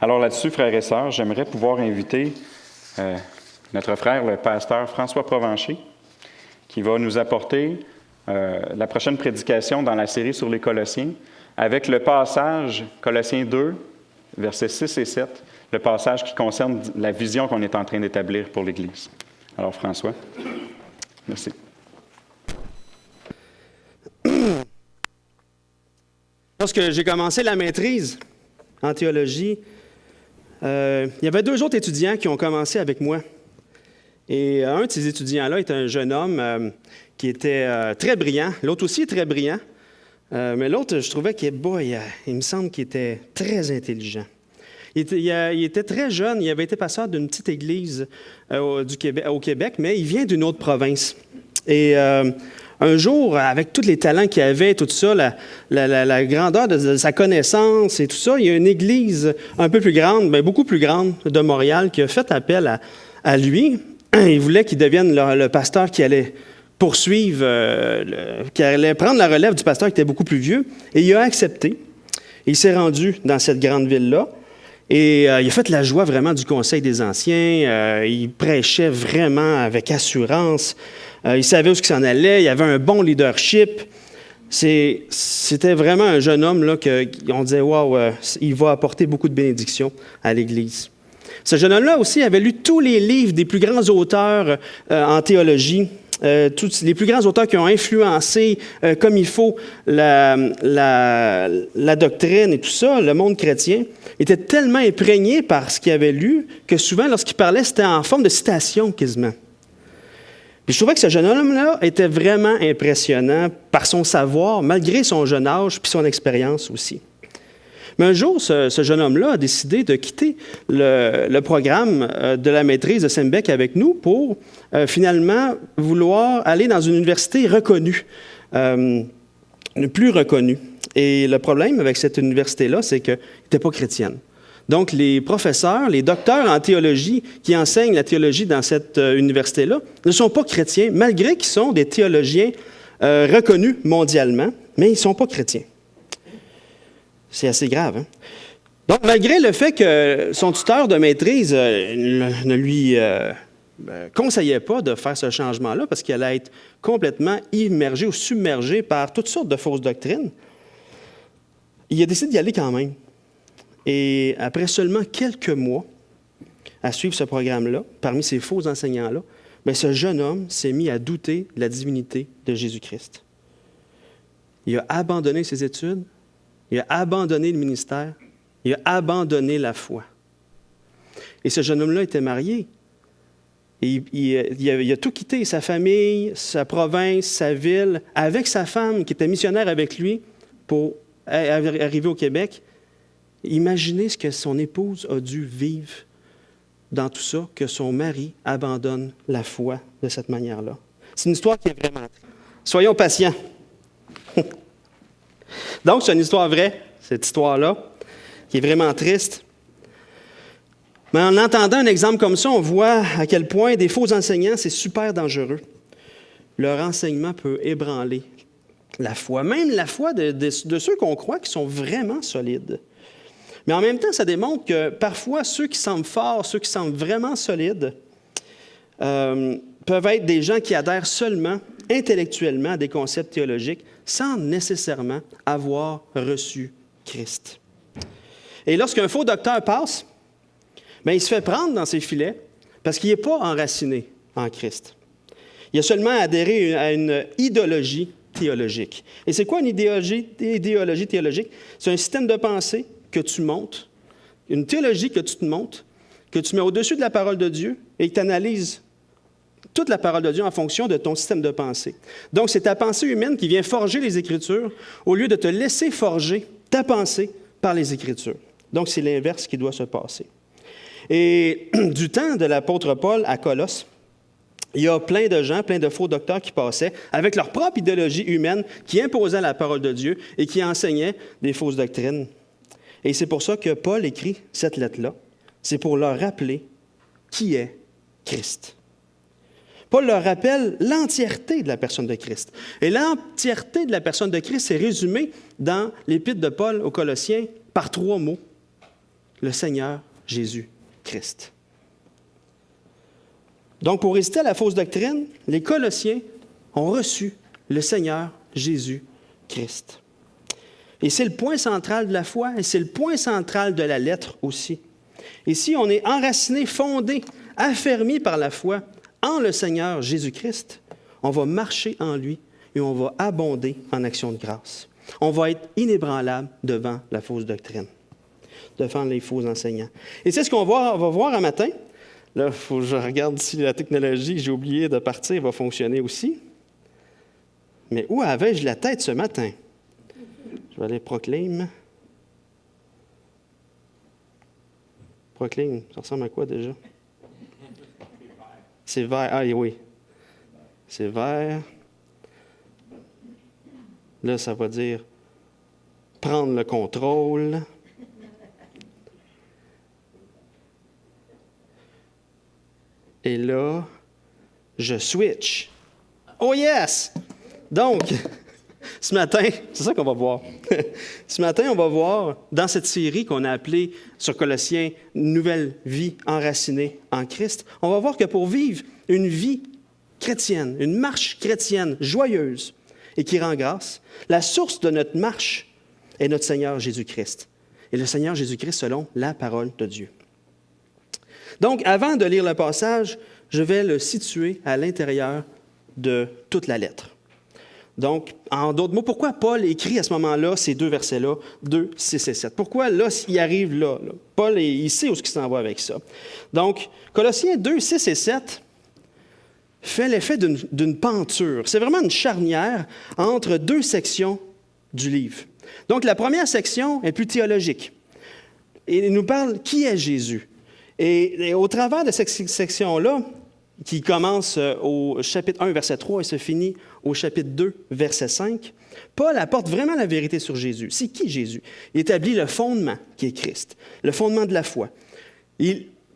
Alors là-dessus, frères et sœurs, j'aimerais pouvoir inviter notre frère, le pasteur François Provencher, qui va nous apporter la prochaine prédication dans la série sur les Colossiens, avec le passage Colossiens 2, versets 6 et 7, le passage qui concerne la vision qu'on est en train d'établir pour l'Église. Alors François, merci. Lorsque j'ai commencé la maîtrise en théologie, il y avait 2 autres étudiants qui ont commencé avec moi. Et un de ces étudiants-là était un jeune homme qui était très brillant. L'autre aussi très brillant. Mais l'autre, je trouvais qu'il me semble qu'il était très intelligent. Il était très jeune. Il avait été pasteur d'une petite église au Québec, mais il vient d'une autre province. Et un jour, avec tous les talents qu'il avait, tout ça, la grandeur de sa connaissance et tout ça, il y a une église un peu plus grande, beaucoup plus grande de Montréal qui a fait appel à lui. Il voulait qu'il devienne le pasteur qui allait poursuivre, qui allait prendre la relève du pasteur qui était beaucoup plus vieux. Et il a accepté. Il s'est rendu dans cette grande ville-là. Et il a fait la joie vraiment du Conseil des Anciens. Il prêchait vraiment avec assurance. Il savait où il s'en allait. Il avait un bon leadership. C'était vraiment un jeune homme là, qu'on disait « Wow, il va apporter beaucoup de bénédictions à l'Église ». Ce jeune homme-là aussi avait lu tous les livres des plus grands auteurs en théologie, tous les plus grands auteurs qui ont influencé comme il faut la doctrine et tout ça, le monde chrétien. Il était tellement imprégné par ce qu'il avait lu que souvent, lorsqu'il parlait, c'était en forme de citation quasiment. Puis je trouvais que ce jeune homme-là était vraiment impressionnant par son savoir, malgré son jeune âge puis son expérience aussi. Mais un jour, ce jeune homme-là a décidé de quitter le programme de la maîtrise de Sembec avec nous pour finalement vouloir aller dans une université reconnue, plus reconnue. Et le problème avec cette université-là, c'est qu'elle n'était pas chrétienne. Donc, les professeurs, les docteurs en théologie qui enseignent la théologie dans cette université-là ne sont pas chrétiens, malgré qu'ils sont des théologiens reconnus mondialement, mais ils ne sont pas chrétiens. C'est assez grave, hein? Donc, malgré le fait que son tuteur de maîtrise ne lui conseillait pas de faire ce changement-là parce qu'il allait être complètement immergé ou submergé par toutes sortes de fausses doctrines, il a décidé d'y aller quand même. Et après seulement quelques mois à suivre ce programme-là, parmi ces faux enseignants-là, bien, ce jeune homme s'est mis à douter de la divinité de Jésus-Christ. Il a abandonné ses études. Il a abandonné le ministère. Il a abandonné la foi. Et ce jeune homme-là était marié. Et il a tout quitté, sa famille, sa province, sa ville, avec sa femme qui était missionnaire avec lui pour arriver au Québec. Imaginez ce que son épouse a dû vivre dans tout ça, que son mari abandonne la foi de cette manière-là. C'est une histoire qui est vraiment triste. Soyons patients. Donc, c'est une histoire vraie, cette histoire-là, qui est vraiment triste. Mais en entendant un exemple comme ça, on voit à quel point des faux enseignants, c'est super dangereux. Leur enseignement peut ébranler la foi, même la foi de ceux qu'on croit qui sont vraiment solides. Mais en même temps, ça démontre que parfois, ceux qui semblent forts, ceux qui semblent vraiment solides, peuvent être des gens qui adhèrent seulement intellectuellement à des concepts théologiques sans nécessairement avoir reçu Christ. Et lorsqu'un faux docteur passe, bien, il se fait prendre dans ses filets parce qu'il n'est pas enraciné en Christ. Il a seulement adhéré à une idéologie théologique. Et c'est quoi une idéologie théologique? C'est un système de pensée que tu montes, une théologie que tu te montes, que tu mets au-dessus de la parole de Dieu et que tu analyses toute la parole de Dieu en fonction de ton système de pensée. Donc, c'est ta pensée humaine qui vient forger les Écritures au lieu de te laisser forger ta pensée par les Écritures. Donc, c'est l'inverse qui doit se passer. Et du temps de l'apôtre Paul à Colosse, il y a plein de gens, plein de faux docteurs qui passaient avec leur propre idéologie humaine qui imposait la parole de Dieu et qui enseignaient des fausses doctrines. Et c'est pour ça que Paul écrit cette lettre-là. C'est pour leur rappeler qui est Christ. Paul leur rappelle l'entièreté de la personne de Christ. Et l'entièreté de la personne de Christ est résumée dans l'épître de Paul aux Colossiens par 3 mots. le Seigneur Jésus-Christ. Donc, pour résister à la fausse doctrine, les Colossiens ont reçu le Seigneur Jésus-Christ. Et c'est le point central de la foi, et c'est le point central de la lettre aussi. Et si on est enraciné, fondé, affermi par la foi en le Seigneur Jésus-Christ, on va marcher en lui et on va abonder en action de grâce. On va être inébranlable devant la fausse doctrine, devant les faux enseignants. Et c'est ce qu'on va voir un matin. Là, il faut que je regarde si la technologie, j'ai oublié de partir, va fonctionner aussi. Mais où avais-je la tête ce matin? Je vais aller proclame. Proclame, ça ressemble à quoi déjà? C'est vert. Ah oui. C'est vert. Là, ça va dire prendre le contrôle. Et là, je switch. Oh yes! Donc, ce matin, c'est ça qu'on va voir. Ce matin, on va voir dans cette série qu'on a appelée sur Colossiens « Nouvelle vie enracinée en Christ », on va voir que pour vivre une vie chrétienne, une marche chrétienne joyeuse et qui rend grâce, la source de notre marche est notre Seigneur Jésus-Christ. Et le Seigneur Jésus-Christ selon la parole de Dieu. Donc, avant de lire le passage, je vais le situer à l'intérieur de toute la lettre. Donc, en d'autres mots, pourquoi Paul écrit à ce moment-là ces deux versets-là, 2, 6 et 7? Pourquoi là, il arrive là? Paul, il sait où il s'en va avec ça. Donc, Colossiens 2, 6 et 7 fait l'effet d'une penture. C'est vraiment une charnière entre deux sections du livre. Donc, la première section est plus théologique. Et il nous parle qui est Jésus. Et au travers de cette section-là, qui commence au chapitre 1, verset 3 et se finit au chapitre 2, verset 5, Paul apporte vraiment la vérité sur Jésus. C'est qui Jésus? Il établit le fondement qui est Christ, le fondement de la foi.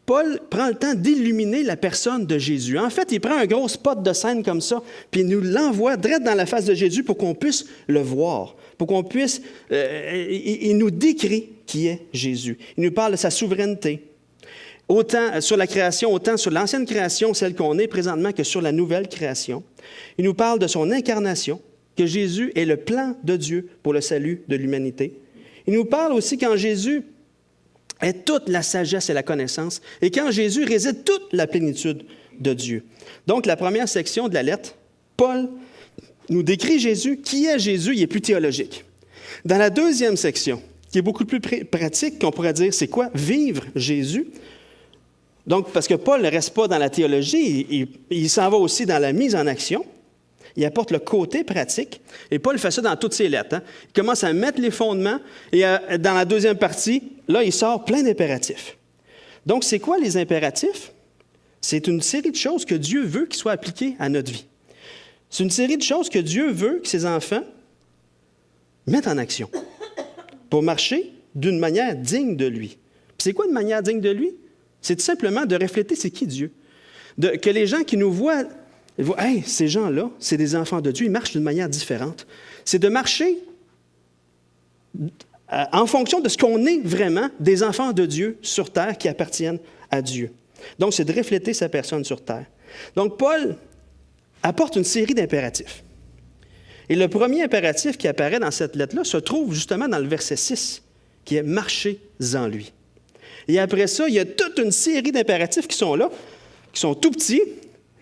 Paul prend le temps d'illuminer la personne de Jésus. En fait, il prend un gros spot de scène comme ça, puis il nous l'envoie direct dans la face de Jésus pour qu'on puisse le voir, pour qu'on puisse... il nous décrit qui est Jésus. Il nous parle de sa souveraineté, autant sur la création, autant sur l'ancienne création, celle qu'on est présentement, que sur la nouvelle création. Il nous parle de son incarnation, que Jésus est le plan de Dieu pour le salut de l'humanité. Il nous parle aussi qu'en Jésus est toute la sagesse et la connaissance, et qu'en Jésus réside toute la plénitude de Dieu. Donc, la première section de la lettre, Paul nous décrit Jésus. Qui est Jésus? Il est plus théologique. Dans la deuxième section, qui est beaucoup plus pratique, qu'on pourrait dire, c'est quoi? Vivre Jésus. Donc, parce que Paul ne reste pas dans la théologie, il s'en va aussi dans la mise en action. Il apporte le côté pratique. Et Paul fait ça dans toutes ses lettres. Il commence à mettre les fondements. Et dans la deuxième partie, là, il sort plein d'impératifs. Donc, c'est quoi les impératifs? C'est une série de choses que Dieu veut qui soient appliquées à notre vie. C'est une série de choses que Dieu veut que ses enfants mettent en action pour marcher d'une manière digne de lui. Puis c'est quoi une manière digne de lui? C'est tout simplement de refléter c'est qui Dieu. Que les gens qui nous voient, ils voient, hey, ces gens-là, c'est des enfants de Dieu, ils marchent d'une manière différente. C'est de marcher en fonction de ce qu'on est vraiment, des enfants de Dieu sur terre qui appartiennent à Dieu. Donc, c'est de refléter sa personne sur terre. Donc, Paul apporte une série d'impératifs. Et le premier impératif qui apparaît dans cette lettre-là se trouve justement dans le verset 6, qui est « marchez en lui ». Et après ça, il y a toute une série d'impératifs qui sont là, qui sont tout petits,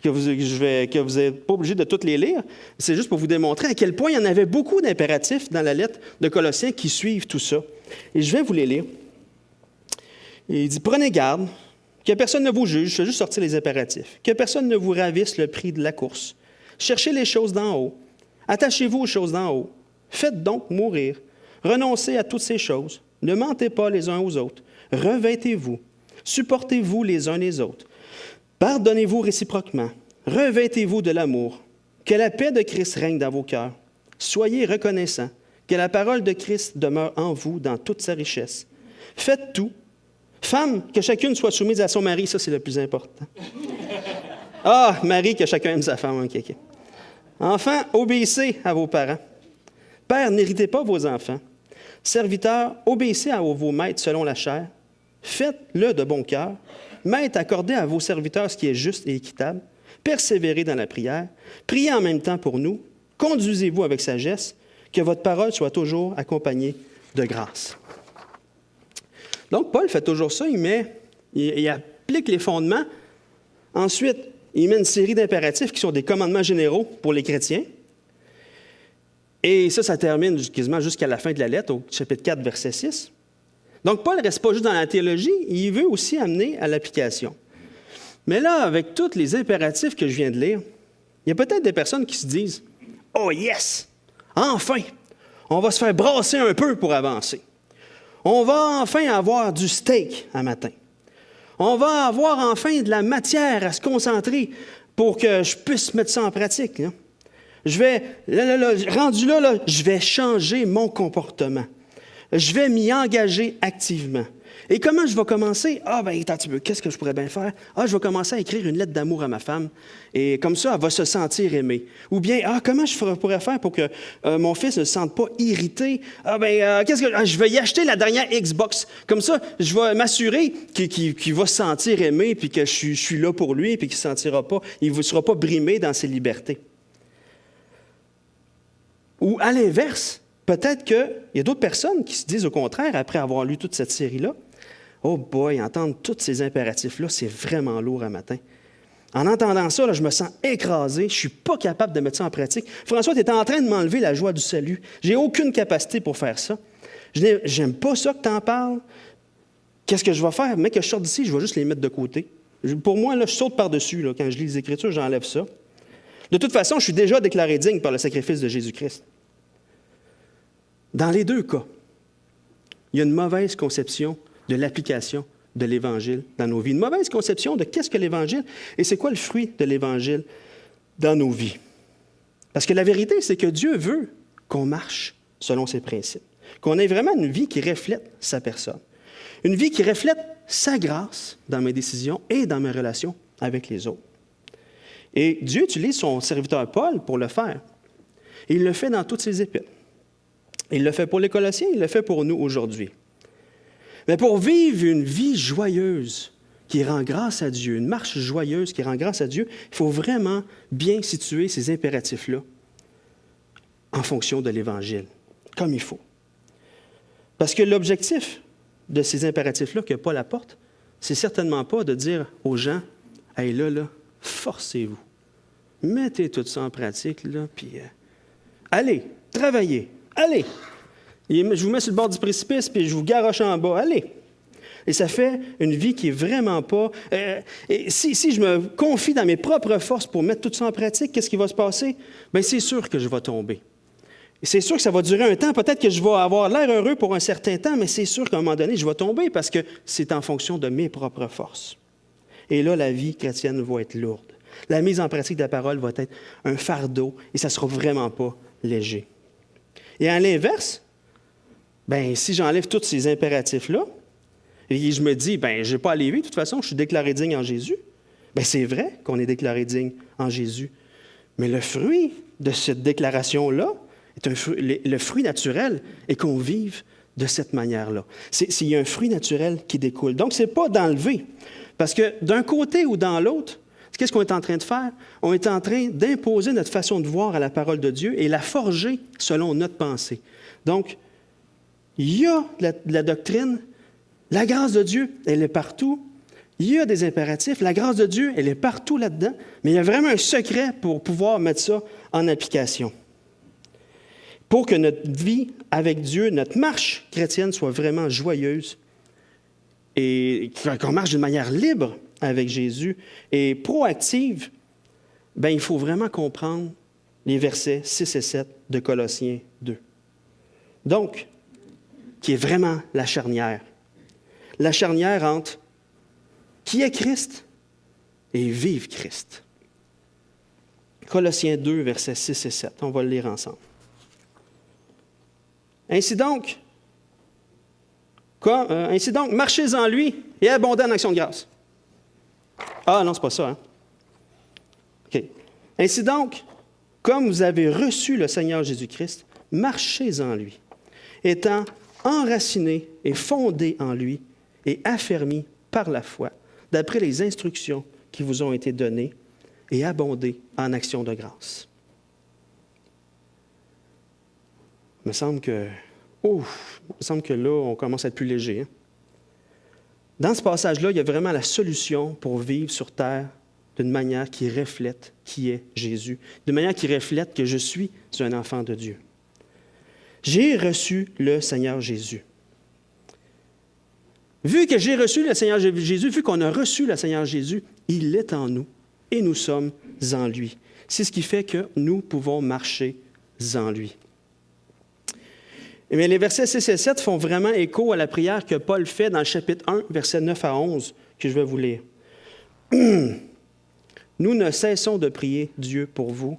que vous n'êtes pas obligé de tous les lire. C'est juste pour vous démontrer à quel point il y en avait beaucoup d'impératifs dans la lettre de Colossiens qui suivent tout ça. Et je vais vous les lire. Il dit « Prenez garde, que personne ne vous juge, je fais juste sortir les impératifs, que personne ne vous ravisse le prix de la course. Cherchez les choses d'en haut. Attachez-vous aux choses d'en haut. Faites donc mourir. Renoncez à toutes ces choses. Ne mentez pas les uns aux autres. Revêtez-vous. Supportez-vous les uns les autres. Pardonnez-vous réciproquement. Revêtez-vous de l'amour. Que la paix de Christ règne dans vos cœurs. Soyez reconnaissants. Que la parole de Christ demeure en vous dans toute sa richesse. Faites tout. Femmes, que chacune soit soumise à son mari, ça c'est le plus important. Ah, mari, que chacun aime sa femme. Okay. Enfants, obéissez à vos parents. Pères, n'héritez pas vos enfants. Serviteurs, obéissez à vos maîtres selon la chair. Faites-le de bon cœur. Maître, accordez à vos serviteurs ce qui est juste et équitable. Persévérez dans la prière. Priez en même temps pour nous. Conduisez-vous avec sagesse. Que votre parole soit toujours accompagnée de grâce. Donc, Paul fait toujours ça. Il applique les fondements. Ensuite, il met une série d'impératifs qui sont des commandements généraux pour les chrétiens. Et ça termine quasiment jusqu'à la fin de la lettre, au chapitre 4, verset 6. Donc, Paul ne reste pas juste dans la théologie, il veut aussi amener à l'application. Mais là, avec tous les impératifs que je viens de lire, il y a peut-être des personnes qui se disent « Oh yes! Enfin! On va se faire brasser un peu pour avancer. On va enfin avoir du steak un matin. On va avoir enfin de la matière à se concentrer pour que je puisse mettre ça en pratique. Là. Rendu là, je vais changer mon comportement. Je vais m'y engager activement. Et comment je vais commencer? Attends un petit peu, qu'est-ce que je pourrais bien faire? Je vais commencer à écrire une lettre d'amour à ma femme. Et comme ça, elle va se sentir aimée. Ou bien, comment je pourrais faire pour que mon fils ne se sente pas irrité? Je vais y acheter la dernière Xbox. Comme ça, je vais m'assurer qu'il va se sentir aimé, puis que je suis là pour lui, puis qu'il ne sera pas brimé dans ses libertés. Ou à l'inverse, peut-être qu'il y a d'autres personnes qui se disent au contraire, après avoir lu toute cette série-là, « Oh boy, entendre tous ces impératifs-là, c'est vraiment lourd un matin. En entendant ça, là, je me sens écrasé, je ne suis pas capable de mettre ça en pratique. François, tu es en train de m'enlever la joie du salut. J'ai aucune capacité pour faire ça. J'aime pas ça que tu en parles. Qu'est-ce que je vais faire? Mais que je sorte d'ici, je vais juste les mettre de côté. Pour moi, là, je saute par-dessus. Là, quand je lis les Écritures, j'enlève ça. De toute façon, je suis déjà déclaré digne par le sacrifice de Jésus-Christ. Dans les deux cas, il y a une mauvaise conception de l'application de l'Évangile dans nos vies. Une mauvaise conception de qu'est-ce que l'Évangile et c'est quoi le fruit de l'Évangile dans nos vies. Parce que la vérité, c'est que Dieu veut qu'on marche selon ses principes, qu'on ait vraiment une vie qui reflète sa personne, une vie qui reflète sa grâce dans mes décisions et dans mes relations avec les autres. Et Dieu utilise son serviteur Paul pour le faire. Et il le fait dans toutes ses épîtres. Il le fait pour les Colossiens, il le fait pour nous aujourd'hui. Mais pour vivre une vie joyeuse qui rend grâce à Dieu, une marche joyeuse qui rend grâce à Dieu, il faut vraiment bien situer ces impératifs-là en fonction de l'Évangile, comme il faut. Parce que l'objectif de ces impératifs-là que Paul apporte, c'est certainement pas de dire aux gens « Hey, là, forcez-vous. Mettez tout ça en pratique, là, puis allez, travaillez, allez. Et je vous mets sur le bord du précipice, puis je vous garoche en bas, allez. » Et ça fait une vie qui est vraiment pas... si je me confie dans mes propres forces pour mettre tout ça en pratique, qu'est-ce qui va se passer? Bien, c'est sûr que je vais tomber. Et c'est sûr que ça va durer un temps. Peut-être que je vais avoir l'air heureux pour un certain temps, mais c'est sûr qu'à un moment donné, je vais tomber parce que c'est en fonction de mes propres forces. Et là, la vie chrétienne va être lourde. La mise en pratique de la parole va être un fardeau et ça ne sera vraiment pas léger. Et à l'inverse, bien, si j'enlève tous ces impératifs-là, et je me dis, bien, je n'ai pas à lever, de toute façon, je suis déclaré digne en Jésus, bien, c'est vrai qu'on est déclaré digne en Jésus. Mais le fruit de cette déclaration-là, le fruit naturel est qu'on vive de cette manière-là. Il y a un fruit naturel qui découle. Donc, ce n'est pas d'enlever. Parce que d'un côté ou dans l'autre, qu'est-ce qu'on est en train de faire? On est en train d'imposer notre façon de voir à la parole de Dieu et la forger selon notre pensée. Donc, il y a de la doctrine, la grâce de Dieu, elle est partout. Il y a des impératifs, la grâce de Dieu, elle est partout là-dedans, mais il y a vraiment un secret pour pouvoir mettre ça en application. Pour que notre vie avec Dieu, notre marche chrétienne soit vraiment joyeuse et qu'on marche d'une manière libre avec Jésus et proactive, bien, il faut vraiment comprendre les versets 6 et 7 de Colossiens 2. Donc, qui est vraiment la charnière. La charnière entre qui est Christ et vive Christ. Colossiens 2, versets 6 et 7. On va le lire ensemble. Ainsi donc, marchez en lui et abondez en action de grâce. Ah non, c'est pas ça, hein? OK. Ainsi donc, comme vous avez reçu le Seigneur Jésus-Christ, marchez en lui, étant enracinés et fondés en lui, et affermis par la foi, d'après les instructions qui vous ont été données, et abondez en actions de grâce. Il me semble que là, on commence à être plus léger. Hein? Dans ce passage-là, il y a vraiment la solution pour vivre sur terre d'une manière qui reflète qui est Jésus, d'une manière qui reflète que je suis un enfant de Dieu. J'ai reçu le Seigneur Jésus. Vu que j'ai reçu le Seigneur Jésus, vu qu'on a reçu le Seigneur Jésus, il est en nous et nous sommes en lui. C'est ce qui fait que nous pouvons marcher en lui. Mais les versets 6 et 7 font vraiment écho à la prière que Paul fait dans le chapitre 1, versets 9 à 11, que je vais vous lire. Nous ne cessons de prier Dieu pour vous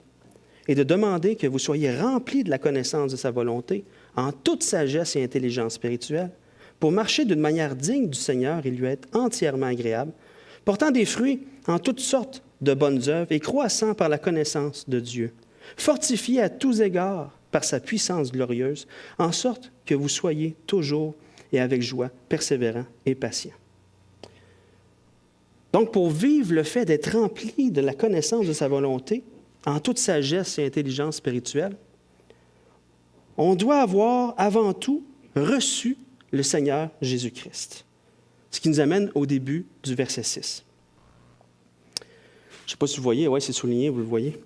et de demander que vous soyez remplis de la connaissance de sa volonté, en toute sagesse et intelligence spirituelle, pour marcher d'une manière digne du Seigneur et lui être entièrement agréable, portant des fruits en toutes sortes de bonnes œuvres et croissant par la connaissance de Dieu, fortifiés à tous égards par sa puissance glorieuse, en sorte que vous soyez toujours et avec joie persévérants et patients. Donc, pour vivre le fait d'être rempli de la connaissance de sa volonté, en toute sagesse et intelligence spirituelle, on doit avoir avant tout reçu le Seigneur Jésus-Christ. Ce qui nous amène au début du verset 6. Je ne sais pas si vous voyez, oui, c'est souligné, vous le voyez.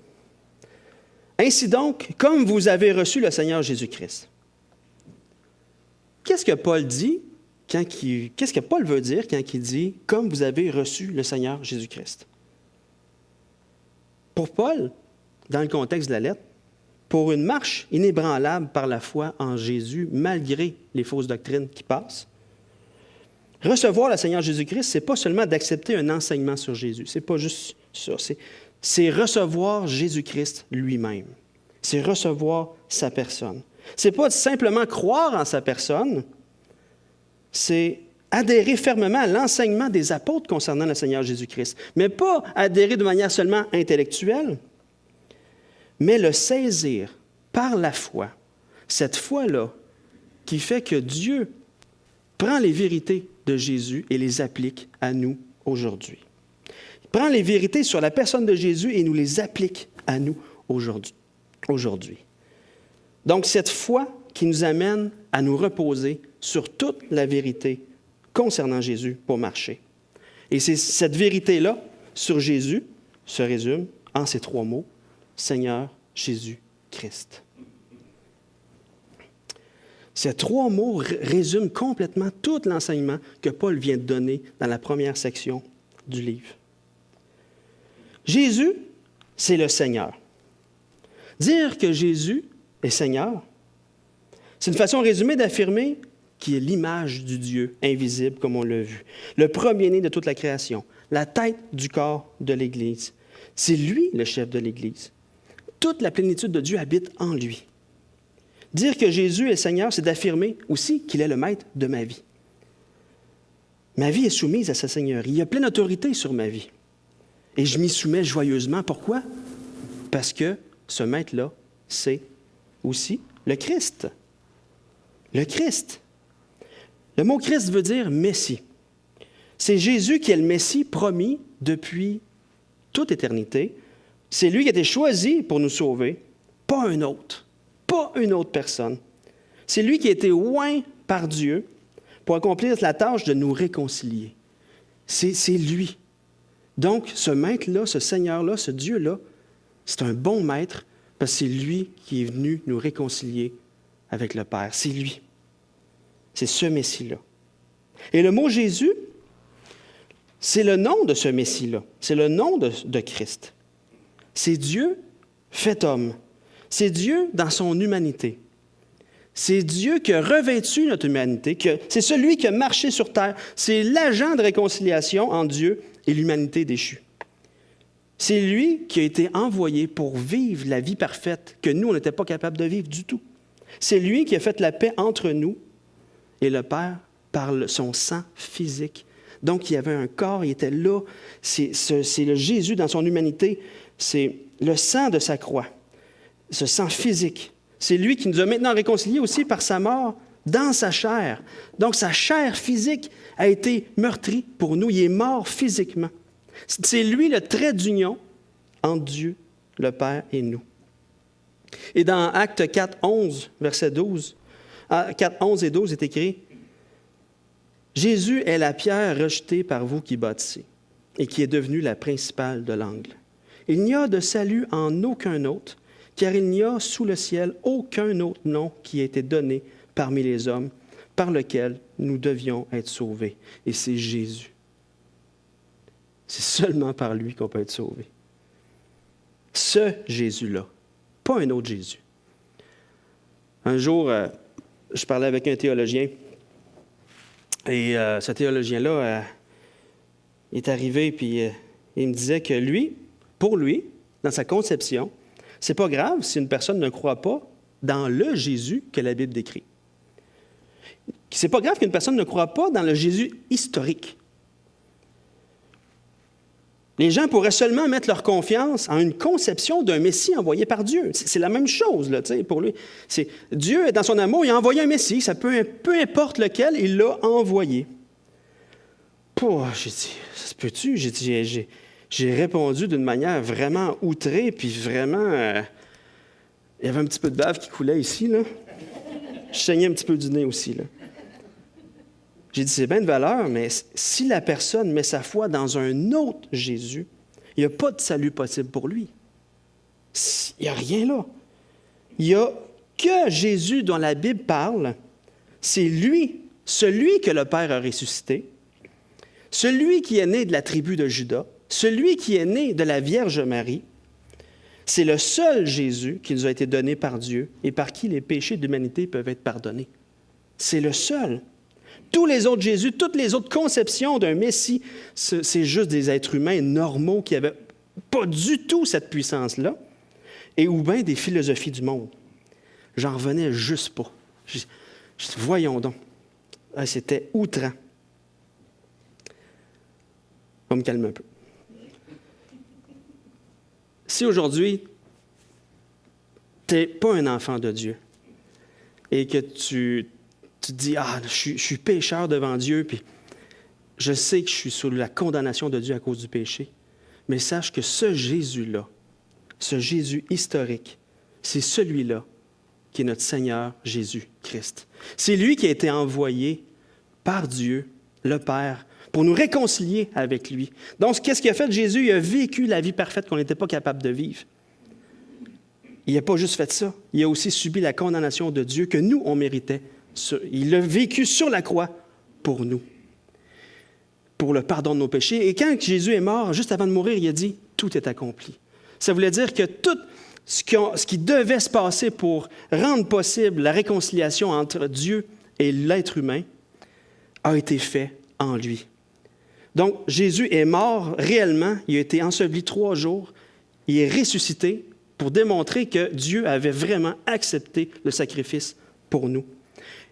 Ainsi donc, comme vous avez reçu le Seigneur Jésus-Christ. Qu'est-ce que Paul dit qu'est-ce que Paul veut dire quand il dit « comme vous avez reçu le Seigneur Jésus-Christ ». Pour Paul, dans le contexte de la lettre, pour une marche inébranlable par la foi en Jésus, malgré les fausses doctrines qui passent, recevoir le Seigneur Jésus-Christ, ce n'est pas seulement d'accepter un enseignement sur Jésus. Ce n'est pas juste ça. C'est recevoir Jésus-Christ lui-même. C'est recevoir sa personne. Ce n'est pas simplement croire en sa personne, c'est adhérer fermement à l'enseignement des apôtres concernant le Seigneur Jésus-Christ. Mais pas adhérer de manière seulement intellectuelle, mais le saisir par la foi. Cette foi-là qui fait que Dieu prend les vérités de Jésus et les applique à nous aujourd'hui. Il prend les vérités sur la personne de Jésus et nous les applique à nous aujourd'hui. Donc, cette foi qui nous amène à nous reposer sur toute la vérité concernant Jésus pour marcher. Et c'est cette vérité-là sur Jésus se résume en ces trois mots, Seigneur Jésus-Christ. Ces trois mots résument complètement tout l'enseignement que Paul vient de donner dans la première section du livre. Jésus, c'est le Seigneur. Dire que Jésus est Seigneur, c'est une façon résumée d'affirmer qu'il est l'image du Dieu invisible, comme on l'a vu, le premier-né de toute la création, la tête du corps de l'Église. C'est lui le chef de l'Église. Toute la plénitude de Dieu habite en lui. Dire que Jésus est Seigneur, c'est d'affirmer aussi qu'il est le maître de ma vie. Ma vie est soumise à sa seigneurie. Il a pleine autorité sur ma vie. Et je m'y soumets joyeusement. Pourquoi? Parce que ce maître-là, c'est aussi le Christ. Le Christ. Le mot Christ veut dire Messie. C'est Jésus qui est le Messie promis depuis toute éternité. C'est lui qui a été choisi pour nous sauver, pas un autre. Pas une autre personne. C'est lui qui a été oint par Dieu pour accomplir la tâche de nous réconcilier. C'est lui. Donc, ce maître-là, ce Seigneur-là, ce Dieu-là, c'est un bon maître parce que c'est lui qui est venu nous réconcilier avec le Père. C'est lui. C'est ce Messie-là. Et le mot Jésus, c'est le nom de ce Messie-là. C'est le nom de Christ. C'est Dieu fait homme. C'est Dieu dans son humanité. C'est Dieu qui a revêtu notre humanité. C'est celui qui a marché sur terre. C'est l'agent de réconciliation entre Dieu et l'humanité déchue. C'est lui qui a été envoyé pour vivre la vie parfaite que nous, on n'était pas capable de vivre du tout. C'est lui qui a fait la paix entre nous et le Père par son sang physique. Donc, il y avait un corps, il était là. C'est le Jésus dans son humanité. C'est le sang de sa croix, ce sang physique. C'est lui qui nous a maintenant réconciliés aussi par sa mort dans sa chair. Donc, sa chair physique a été meurtrie pour nous. Il est mort physiquement. C'est lui le trait d'union entre Dieu, le Père et nous. Et dans Actes 4, 11, verset 12, 4, 11 et 12 est écrit « Jésus est la pierre rejetée par vous qui bâtissez et qui est devenue la principale de l'angle. Il n'y a de salut en aucun autre, car il n'y a sous le ciel aucun autre nom qui ait été donné parmi les hommes par lequel nous devions être sauvés. » Et c'est Jésus. C'est seulement par lui qu'on peut être sauvé. Ce Jésus-là, pas un autre Jésus. Un jour, je parlais avec un théologien, et ce théologien-là est arrivé, puis il me disait que lui, pour lui, dans sa conception, c'est pas grave si une personne ne croit pas dans le Jésus que la Bible décrit. C'est pas grave qu'une personne ne croit pas dans le Jésus historique. Les gens pourraient seulement mettre leur confiance en une conception d'un Messie envoyé par Dieu. C'est la même chose, là, pour lui. Dieu, dans son amour, il a envoyé un Messie. Ça peu importe lequel, il l'a envoyé. J'ai dit, ça se peut-tu? J'ai répondu d'une manière vraiment outrée, puis vraiment... il y avait un petit peu de bave qui coulait ici, là. Je saignais un petit peu du nez aussi, là. J'ai dit, c'est bien de valeur, mais si la personne met sa foi dans un autre Jésus, il n'y a pas de salut possible pour lui. Il n'y a rien là. Il n'y a que Jésus dont la Bible parle. C'est lui, celui que le Père a ressuscité, celui qui est né de la tribu de Juda, celui qui est né de la Vierge Marie. C'est le seul Jésus qui nous a été donné par Dieu et par qui les péchés de l'humanité peuvent être pardonnés. C'est le seul. Tous les autres Jésus, toutes les autres conceptions d'un Messie, c'est juste des êtres humains normaux qui n'avaient pas du tout cette puissance-là, et ou bien des philosophies du monde. J'en revenais juste pas. Voyons donc. C'était outrant. Je vais me calmer un peu. Si aujourd'hui, tu n'es pas un enfant de Dieu et que tu te dis, je suis pécheur devant Dieu, puis je sais que je suis sous la condamnation de Dieu à cause du péché, mais sache que ce Jésus-là, ce Jésus historique, c'est celui-là qui est notre Seigneur Jésus-Christ. C'est lui qui a été envoyé par Dieu, le Père, pour nous réconcilier avec lui. Donc, qu'est-ce qu'il a fait Jésus? Il a vécu la vie parfaite qu'on n'était pas capable de vivre. Il n'a pas juste fait ça, il a aussi subi la condamnation de Dieu que nous, on méritait. Il l'a vécu sur la croix pour nous, pour le pardon de nos péchés. Et quand Jésus est mort, juste avant de mourir, il a dit « Tout est accompli ». Ça voulait dire que tout ce qui devait se passer pour rendre possible la réconciliation entre Dieu et l'être humain a été fait en lui. Donc, Jésus est mort réellement, il a été enseveli 3 jours, il est ressuscité pour démontrer que Dieu avait vraiment accepté le sacrifice pour nous.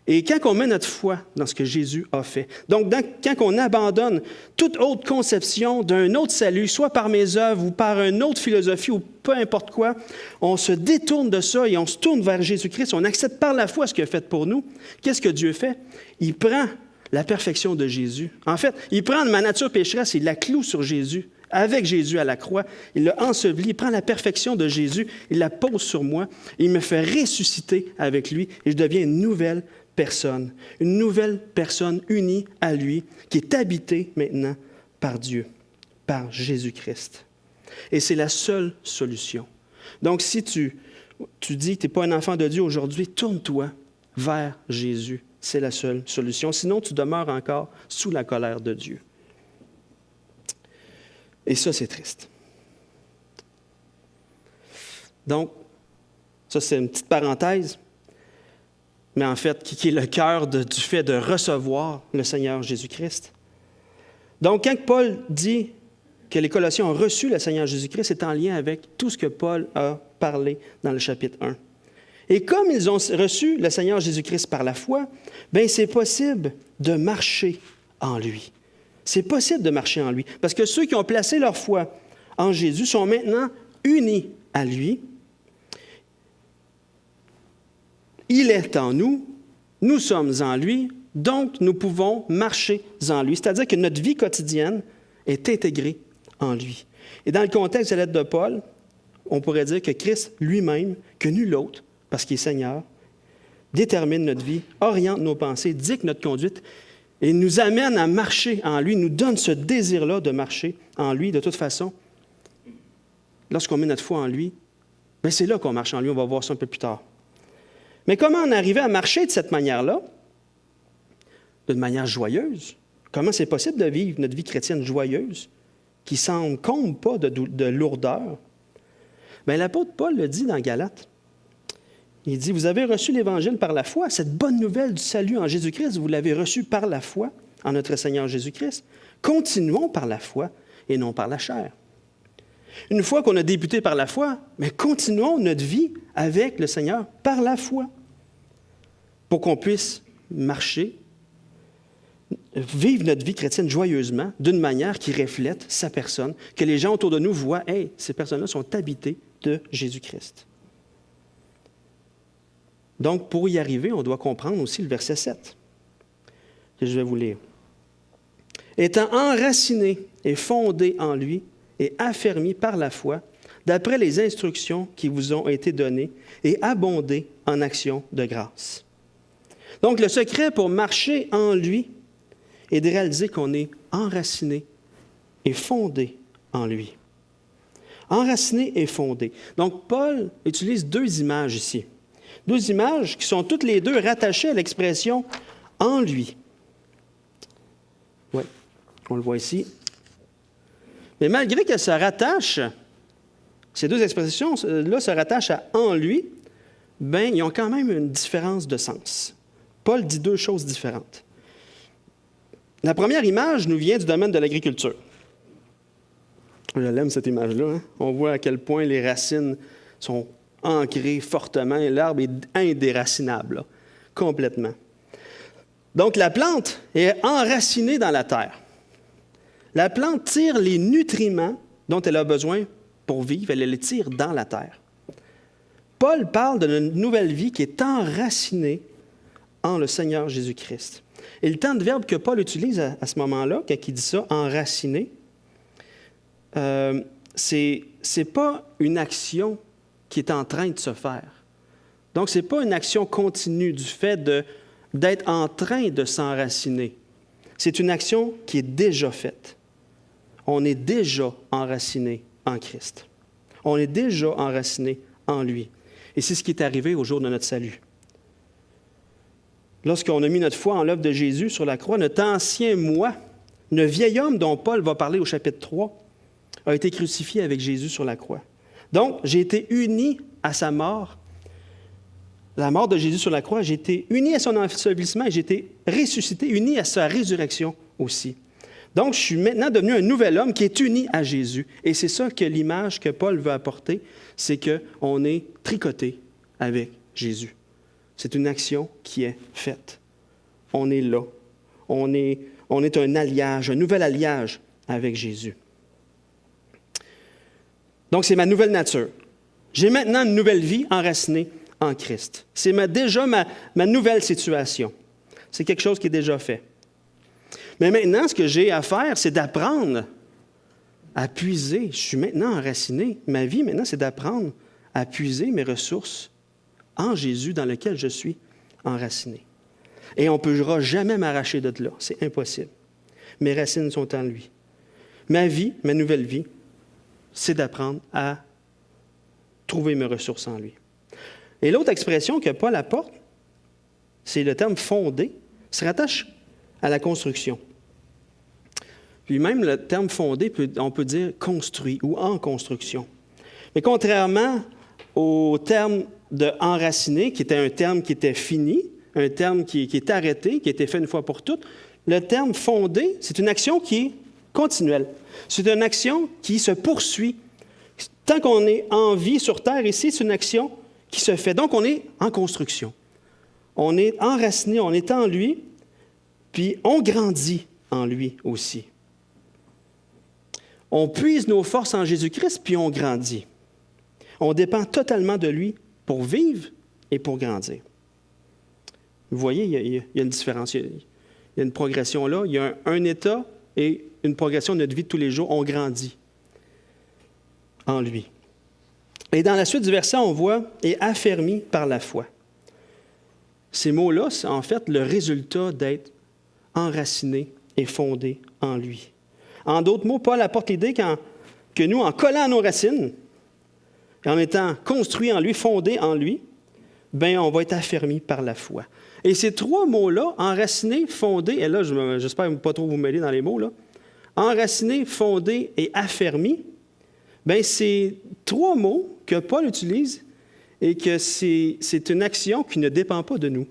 Et quand on met notre foi dans ce que Jésus a fait, donc quand on abandonne toute autre conception d'un autre salut, soit par mes œuvres ou par une autre philosophie ou peu importe quoi, on se détourne de ça et on se tourne vers Jésus-Christ, on accepte par la foi ce qu'il a fait pour nous. Qu'est-ce que Dieu fait? Il prend la perfection de Jésus. En fait, il prend ma nature pécheresse et il la cloue sur Jésus. Avec Jésus à la croix, il l'a enseveli, il prend la perfection de Jésus, il la pose sur moi, et il me fait ressusciter avec lui et je deviens une nouvelle personne unie à lui, qui est habitée maintenant par Dieu, par Jésus-Christ. Et c'est la seule solution. Donc, si tu dis que tu n'es pas un enfant de Dieu aujourd'hui, tourne-toi vers Jésus. C'est la seule solution. Sinon, tu demeures encore sous la colère de Dieu. Et ça, c'est triste. Donc, ça, c'est une petite parenthèse, mais en fait, qui est le cœur du fait de recevoir le Seigneur Jésus-Christ. Donc, quand Paul dit que les Colossiens ont reçu le Seigneur Jésus-Christ, c'est en lien avec tout ce que Paul a parlé dans le chapitre 1. Et comme ils ont reçu le Seigneur Jésus-Christ par la foi, bien, c'est possible de marcher en lui. C'est possible de marcher en lui. Parce que ceux qui ont placé leur foi en Jésus sont maintenant unis à lui. Il est en nous Nous sommes en lui, donc nous pouvons marcher en lui. C'est-à-dire que notre vie quotidienne est intégrée en lui. Et dans le contexte de la lettre de Paul, on pourrait dire que Christ lui-même, que nul autre, parce qu'il est Seigneur, détermine notre vie, oriente nos pensées, dicte notre conduite et nous amène à marcher en lui, nous donne ce désir-là de marcher en lui. De toute façon, lorsqu'on met notre foi en lui, bien c'est là qu'on marche en lui, on va voir ça un peu plus tard. Mais comment en arriver à marcher de cette manière-là? D'une manière joyeuse. Comment c'est possible de vivre notre vie chrétienne joyeuse, qui ne s'encombre pas de lourdeur? Bien, l'apôtre Paul le dit dans Galates. Il dit, vous avez reçu l'Évangile par la foi. Cette bonne nouvelle du salut en Jésus-Christ, vous l'avez reçue par la foi en notre Seigneur Jésus-Christ. Continuons par la foi et non par la chair. Une fois qu'on a débuté par la foi, mais continuons notre vie avec le Seigneur par la foi pour qu'on puisse marcher, vivre notre vie chrétienne joyeusement, d'une manière qui reflète sa personne, que les gens autour de nous voient, « Hey, ces personnes-là sont habitées de Jésus-Christ. » Donc, pour y arriver, on doit comprendre aussi le verset 7, que je vais vous lire. « Étant enraciné et fondé en lui et affermi par la foi, d'après les instructions qui vous ont été données, et abondé en actions de grâce. » Donc, le secret pour marcher en lui est de réaliser qu'on est enraciné et fondé en lui. Enraciné et fondé. Donc, Paul utilise deux images ici. Deux images qui sont toutes les deux rattachées à l'expression « en lui ». Oui, on le voit ici. Mais malgré qu'elles se rattachent, ces deux expressions-là se rattachent à « en lui », bien, ils ont quand même une différence de sens. Paul dit deux choses différentes. La première image nous vient du domaine de l'agriculture. Je l'aime, cette image-là. Hein? On voit à quel point les racines sont ancrées fortement et l'arbre est indéracinable, là, complètement. Donc, la plante est enracinée dans la terre. La plante tire les nutriments dont elle a besoin pour vivre, elle les tire dans la terre. Paul parle d'une nouvelle vie qui est enracinée en le Seigneur Jésus-Christ. Et le temps de verbe que Paul utilise à ce moment-là, quand il dit ça, enraciné, c'est pas une action qui est en train de se faire. Donc, ce n'est pas une action continue du fait d'être en train de s'enraciner. C'est une action qui est déjà faite. On est déjà enraciné en Christ. On est déjà enraciné en lui. Et c'est ce qui est arrivé au jour de notre salut. Lorsqu'on a mis notre foi en l'œuvre de Jésus sur la croix, notre ancien moi, le vieil homme dont Paul va parler au chapitre 3, a été crucifié avec Jésus sur la croix. Donc, j'ai été uni à sa mort, la mort de Jésus sur la croix, j'ai été uni à son ensevelissement et j'ai été ressuscité, uni à sa résurrection aussi. Donc, je suis maintenant devenu un nouvel homme qui est uni à Jésus. Et c'est ça que l'image que Paul veut apporter, c'est qu'on est tricoté avec Jésus. C'est une action qui est faite. On est là. On est un alliage, un nouvel alliage avec Jésus. Donc, c'est ma nouvelle nature. J'ai maintenant une nouvelle vie enracinée en Christ. C'est déjà ma nouvelle situation. C'est quelque chose qui est déjà fait. Mais maintenant, ce que j'ai à faire, c'est d'apprendre à puiser. Je suis maintenant enraciné. Ma vie, maintenant, c'est d'apprendre à puiser mes ressources en Jésus dans lequel je suis enraciné. Et on ne pourra jamais m'arracher de là. C'est impossible. Mes racines sont en lui. Ma vie, ma nouvelle vie, c'est d'apprendre à trouver mes ressources en lui. Et l'autre expression que Paul apporte, c'est le terme « fondé », se rattache à la construction. Puis même le terme « fondé », on peut dire « construit » ou « en construction ». Mais contrairement au terme de « enraciné », qui était un terme qui était fini, un terme qui est arrêté, qui a été fait une fois pour toutes, le terme « fondé », c'est une action qui est continuelle. C'est une action qui se poursuit. Tant qu'on est en vie sur Terre ici, c'est une action qui se fait. Donc, on est en construction. On est enraciné, on est en lui, puis on grandit en lui aussi. On puise nos forces en Jésus-Christ, puis on grandit. On dépend totalement de lui pour vivre et pour grandir. Vous voyez, il y a une différence, il y a une progression là. Il y a un état et une progression de notre vie de tous les jours. On grandit en lui. Et dans la suite du verset, on voit « et affermi par la foi ». Ces mots-là, c'est en fait le résultat d'être enraciné et fondé en lui. En d'autres mots, Paul apporte l'idée que nous, en collant à nos racines, et en étant construits en lui, fondés en lui, bien, on va être affermis par la foi. Et ces trois mots-là, enraciné, fondé, et là, j'espère ne pas trop vous mêler dans les mots, là, enraciné, fondé et affermi, bien, c'est trois mots que Paul utilise et que c'est une action qui ne dépend pas de nous.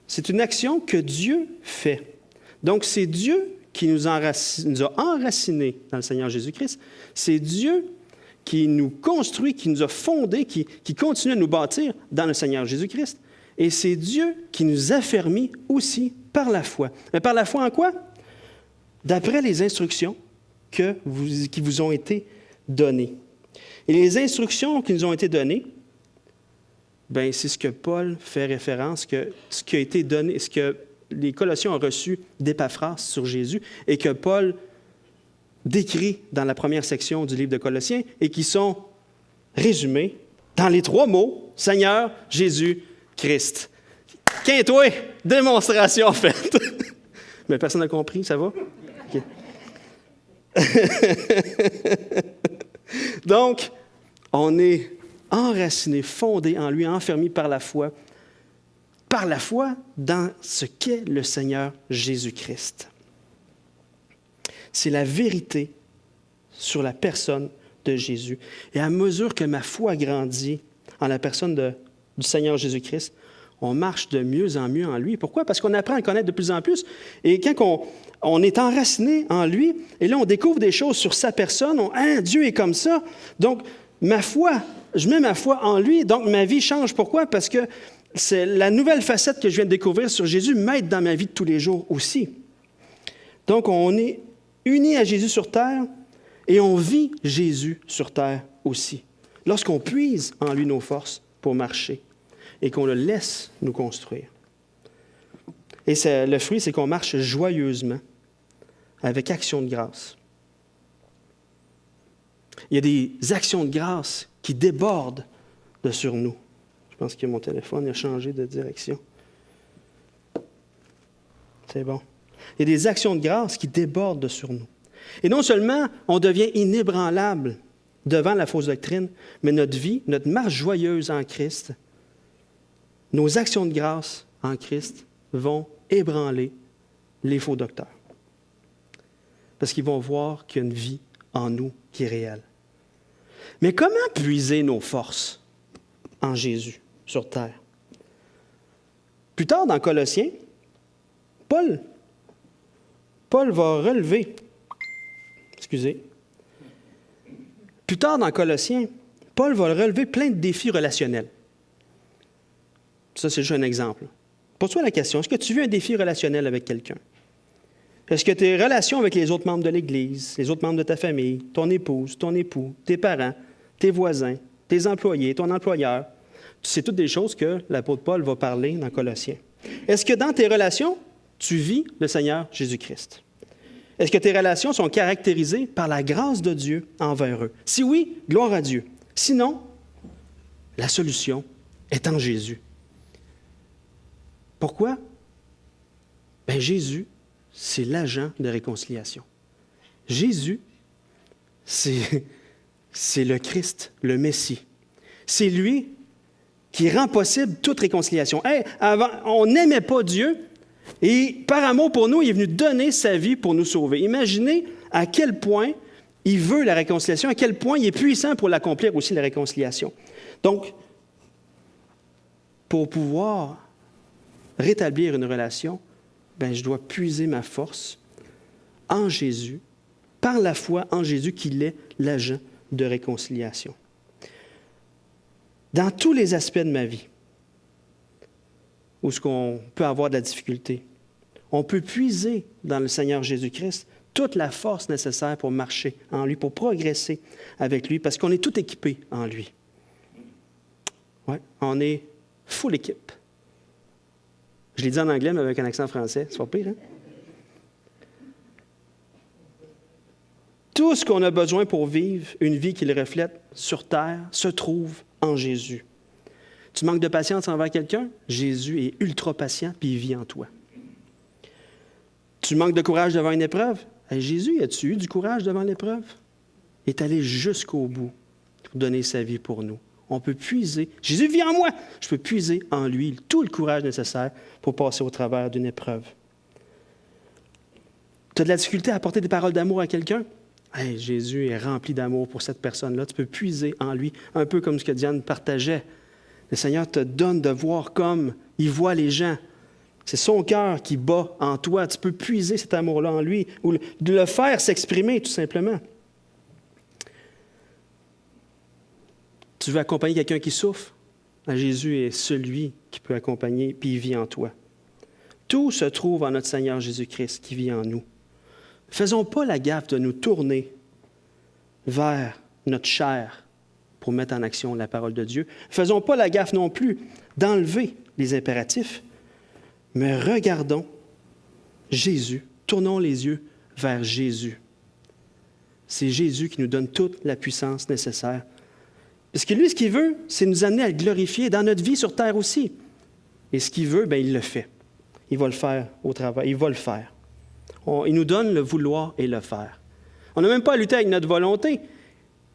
C'est une action que Dieu fait. Donc, c'est Dieu qui nous a enracinés dans le Seigneur Jésus-Christ. C'est Dieu qui nous construit, qui nous a fondés, qui continue à nous bâtir dans le Seigneur Jésus-Christ. Et c'est Dieu qui nous affermit aussi par la foi. Mais par la foi en quoi? D'après les instructions qui vous ont été données. Et les instructions qui nous ont été données, bien, c'est ce que Paul fait référence, que ce qui a été donné, ce que les Colossiens ont reçu d'Épaphras sur Jésus et que Paul décrit dans la première section du livre de Colossiens et qui sont résumés dans les trois mots « Seigneur Jésus-Christ ». Quinte-toi, démonstration faite. Mais personne n'a compris, ça va? Okay. Donc, on est enraciné, fondé en lui, enfermé par la foi dans ce qu'est le Seigneur Jésus-Christ. C'est la vérité sur la personne de Jésus. Et à mesure que ma foi grandit en la personne du Seigneur Jésus-Christ, on marche de mieux en mieux en lui. Pourquoi? Parce qu'on apprend à le connaître de plus en plus. Et quand on est enraciné en lui, et là, on découvre des choses sur sa personne. Dieu est comme ça. Donc, je mets ma foi en lui, donc ma vie change. Pourquoi? Parce que c'est la nouvelle facette que je viens de découvrir sur Jésus m'aide dans ma vie de tous les jours aussi. Donc, on est unis à Jésus sur terre et on vit Jésus sur terre aussi. Lorsqu'on puise en lui nos forces pour marcher et qu'on le laisse nous construire. Et le fruit, c'est qu'on marche joyeusement avec action de grâce. Il y a des actions de grâce qui débordent de sur nous. Je pense que mon téléphone a changé de direction. C'est bon. Il y a des actions de grâce qui débordent de sur nous. Et non seulement on devient inébranlable devant la fausse doctrine, mais notre vie, notre marche joyeuse en Christ, nos actions de grâce en Christ vont ébranler les faux docteurs. Parce qu'ils vont voir qu'il y a une vie en nous qui est réelle. Mais comment puiser nos forces en Jésus sur terre? Plus tard dans Colossiens, Paul va relever, plus tard dans Colossiens, Paul va relever plein de défis relationnels. Ça, c'est juste un exemple. Pose-toi la question, est-ce que tu vis un défi relationnel avec quelqu'un? Est-ce que tes relations avec les autres membres de l'Église, les autres membres de ta famille, ton épouse, ton époux, tes parents, tes voisins, tes employés, ton employeur, c'est toutes des choses que l'apôtre Paul va parler dans Colossiens. Est-ce que dans tes relations, tu vis le Seigneur Jésus-Christ? Est-ce que tes relations sont caractérisées par la grâce de Dieu envers eux? Si oui, gloire à Dieu. Sinon, la solution est en Jésus. Pourquoi? Bien, Jésus, c'est l'agent de réconciliation. Jésus, c'est le Christ, le Messie. C'est lui qui rend possible toute réconciliation. Avant, on n'aimait pas Dieu, et par amour pour nous, il est venu donner sa vie pour nous sauver. Imaginez à quel point il veut la réconciliation, à quel point il est puissant pour l'accomplir aussi, la réconciliation. Donc, pour pouvoir rétablir une relation, bien, je dois puiser ma force en Jésus, par la foi en Jésus, qu'il est l'agent de réconciliation. Dans tous les aspects de ma vie, où est-ce qu'on peut avoir de la difficulté, on peut puiser dans le Seigneur Jésus-Christ toute la force nécessaire pour marcher en lui, pour progresser avec lui, parce qu'on est tout équipé en lui. Ouais, on est full équipe. Je l'ai dit en anglais, mais avec un accent français. C'est pas pire, hein? Tout ce qu'on a besoin pour vivre une vie qui le reflète sur terre se trouve en Jésus. Tu manques de patience envers quelqu'un? Jésus est ultra patient, puis il vit en toi. Tu manques de courage devant une épreuve? Hey, Jésus, as-tu eu du courage devant l'épreuve? Il est allé jusqu'au bout pour donner sa vie pour nous. On peut puiser. Jésus vit en moi. Je peux puiser en lui tout le courage nécessaire pour passer au travers d'une épreuve. Tu as de la difficulté à apporter des paroles d'amour à quelqu'un? Hey, Jésus est rempli d'amour pour cette personne-là. Tu peux puiser en lui, un peu comme ce que Diane partageait. Le Seigneur te donne de voir comme il voit les gens. C'est son cœur qui bat en toi. Tu peux puiser cet amour-là en lui ou de le faire s'exprimer, tout simplement. Tu veux accompagner quelqu'un qui souffre? Jésus est celui qui peut accompagner, puis il vit en toi. Tout se trouve en notre Seigneur Jésus-Christ qui vit en nous. Faisons pas la gaffe de nous tourner vers notre chair pour mettre en action la parole de Dieu. Faisons pas la gaffe non plus d'enlever les impératifs, mais regardons Jésus, tournons les yeux vers Jésus. C'est Jésus qui nous donne toute la puissance nécessaire. Parce que lui, ce qu'il veut, c'est nous amener à le glorifier dans notre vie sur terre aussi. Et ce qu'il veut, bien, il le fait. Il va le faire au travail, il va le faire. Il nous donne le vouloir et le faire. On n'a même pas à lutter avec notre volonté.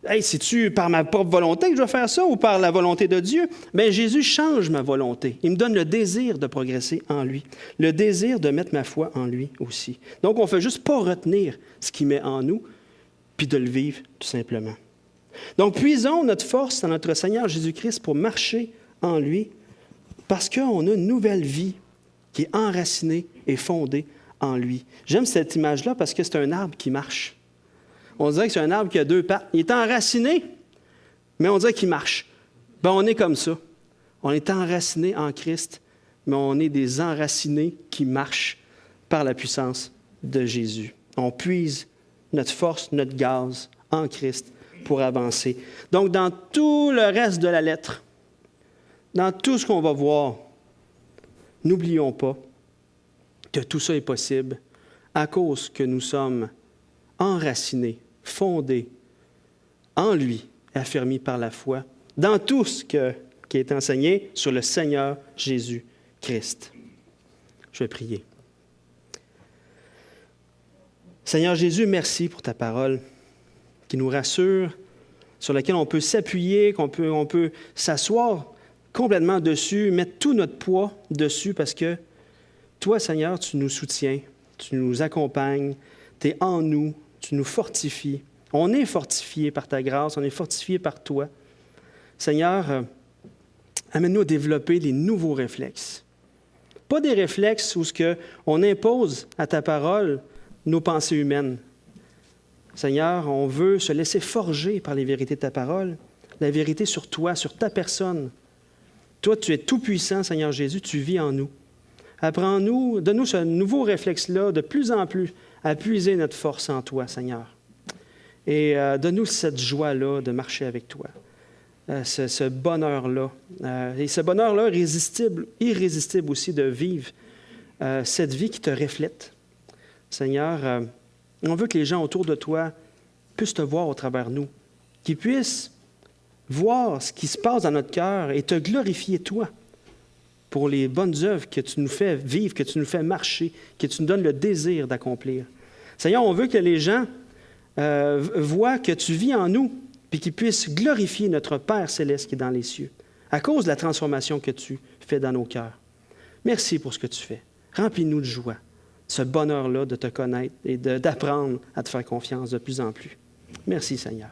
Hey, c'est-tu par ma propre volonté que je vais faire ça ou par la volonté de Dieu? Bien, Jésus change ma volonté. Il me donne le désir de progresser en lui, le désir de mettre ma foi en lui aussi. Donc, on ne fait juste pas retenir ce qu'il met en nous, puis de le vivre tout simplement. Donc, puisons notre force dans notre Seigneur Jésus-Christ pour marcher en lui, parce qu'on a une nouvelle vie qui est enracinée et fondée en lui. J'aime cette image-là parce que c'est un arbre qui marche. On dirait que c'est un arbre qui a deux pattes. Il est enraciné, mais on dirait qu'il marche. Bien, on est comme ça. On est enraciné en Christ, mais on est des enracinés qui marchent par la puissance de Jésus. On puise notre force, notre gaz en Christ pour avancer. Donc, dans tout le reste de la lettre, dans tout ce qu'on va voir, n'oublions pas que tout ça est possible à cause que nous sommes enracinés, fondés en lui, affermis par la foi, dans tout ce qui est enseigné sur le Seigneur Jésus-Christ. Je vais prier. Seigneur Jésus, merci pour ta parole qui nous rassure, sur laquelle on peut s'appuyer, on peut s'asseoir complètement dessus, mettre tout notre poids dessus parce que toi, Seigneur, tu nous soutiens, tu nous accompagnes, tu es en nous, tu nous fortifies. On est fortifié par ta grâce, on est fortifié par toi. Seigneur, amène-nous à développer des nouveaux réflexes. Pas des réflexes où on impose à ta parole nos pensées humaines. Seigneur, on veut se laisser forger par les vérités de ta parole, la vérité sur toi, sur ta personne. Toi, tu es tout-puissant, Seigneur Jésus, tu vis en nous. Apprends-nous, donne-nous ce nouveau réflexe-là de plus en plus à puiser notre force en toi, Seigneur. Et donne-nous cette joie-là de marcher avec toi, ce bonheur-là. Et ce bonheur-là, irrésistible aussi de vivre cette vie qui te reflète. Seigneur, on veut que les gens autour de toi puissent te voir au travers de nous, qu'ils puissent voir ce qui se passe dans notre cœur et te glorifier, toi, pour les bonnes œuvres que tu nous fais vivre, que tu nous fais marcher, que tu nous donnes le désir d'accomplir. Seigneur, on veut que les gens voient que tu vis en nous, puis qu'ils puissent glorifier notre Père céleste qui est dans les cieux, à cause de la transformation que tu fais dans nos cœurs. Merci pour ce que tu fais. Remplis-nous de joie, ce bonheur-là de te connaître et d'apprendre à te faire confiance de plus en plus. Merci, Seigneur.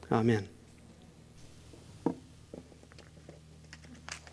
Amen.